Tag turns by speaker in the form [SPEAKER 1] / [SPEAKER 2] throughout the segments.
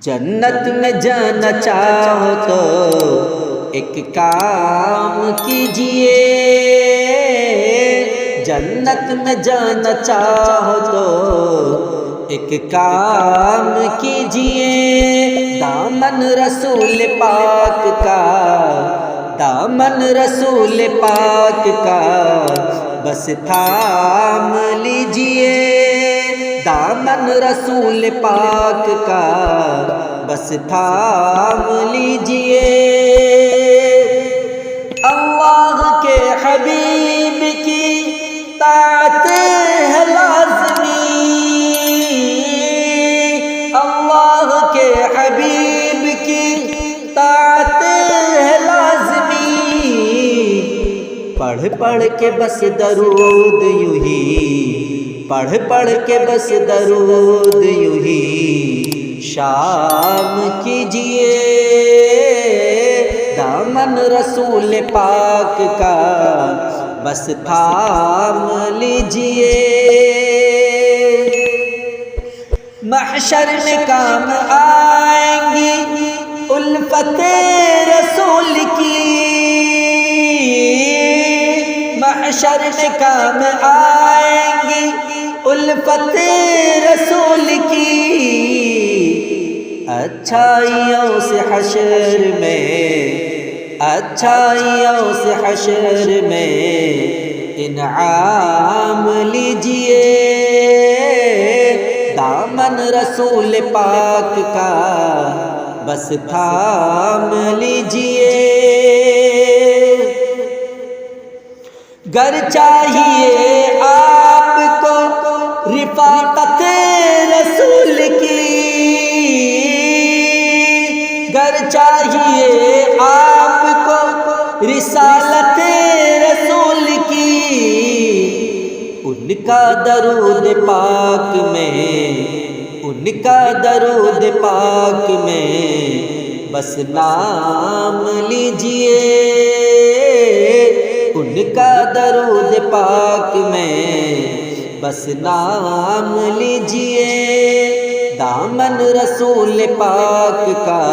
[SPEAKER 1] جنت میں جانا چاہو تو ایک کام کیجئے، جنت میں جانا چاہو تو ایک کام کیجئے، دامن رسول پاک کا، دامن رسول پاک کا بس تھام لیجئے، دامن رسول پاک کا بس تھام لیجئے۔ اللہ کے حبیب کی طاعت ہے لازمی، اللہ کے حبیب کی طاعت ہے لازمی، پڑھ پڑھ کے بس درود یوں ہی، پڑھ پڑھ کے بس درود یوں ہی شام کیجئے، دامن رسول پاک کا بس تھام لیجئے۔ محشر میں کام آئیں گی الفت رسول کی، محشر میں کام آئیں گی الفت رسول کی، اچھائیوں سے حشر میں، اچھائیوں سے حشر میں انعام لیجئے، دامن رسول پاک کا بس تھام لیجئے۔ گر چاہیے آپ کو رفاقت رسول کی، گر چاہیے آپ کو رسالت رسول کی، ان کا درود پاک میں، ان کا درود پاک میں بس نام لیجئے، ان کا درود پاک میں بس نام لیجئے، دامن رسول پاک کا،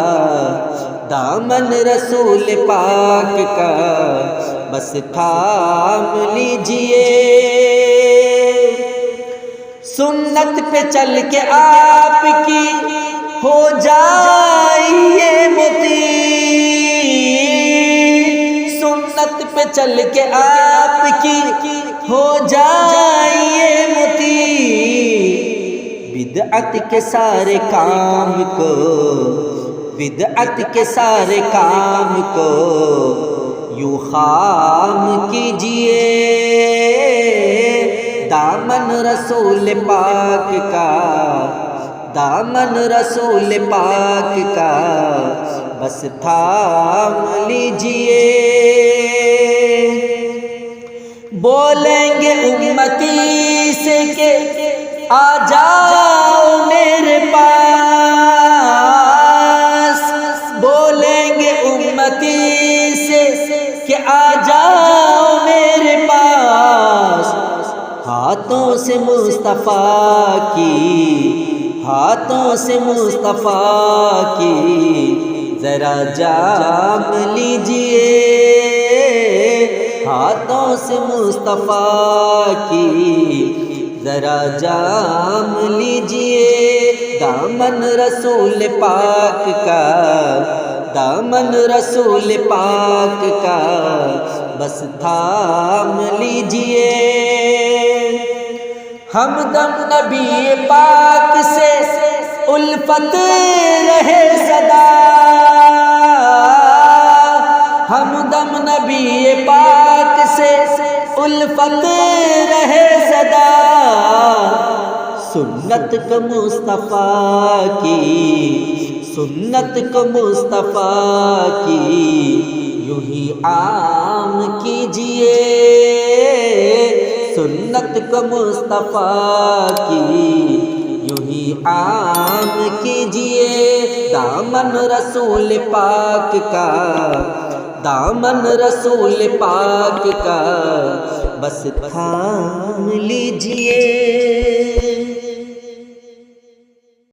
[SPEAKER 1] دامن رسول پاک کا بس تھام لیجئے۔ سنت پہ چل کے آپ کی ہو جائیے مطیع، سنت پہ چل کے آپ کی ہو جائیے مطیع، بدعت کے سارے کام کو، بدعت کے سارے کام کو یوں خام کیجئے، دامن رسول پاک کا، دامن رسول پاک کا بس تھام لیجئے۔ بولیں گے امتی سے کہ آ جاؤ میرے پاس، بولیں گے امتی سے کہ آ جاؤ میرے پاس، ہاتھوں سے مصطفیٰ کی، ہاتھوں سے مصطفیٰ کی ذرا جام لیجئے، ہاتھوں سے مصطفیٰ کی ذرا جام لیجئے، دامن رسول پاک کا، دامن رسول پاک کا بس تھام لیجئے۔ ہمدم نبی پاک سے الفت رہے صدا، ہمدم نبی پاک سے الفت رہے صدا، سنت کو مصطفیٰ کی، سنت کو مصطفیٰ کی یوں ہی عام کیجئے، سنت کو مصطفیٰ کی یوں ہی عام کیجئے، دامن رسول پاک کا، دامن رسول پاک کا بس تھام لیجئے۔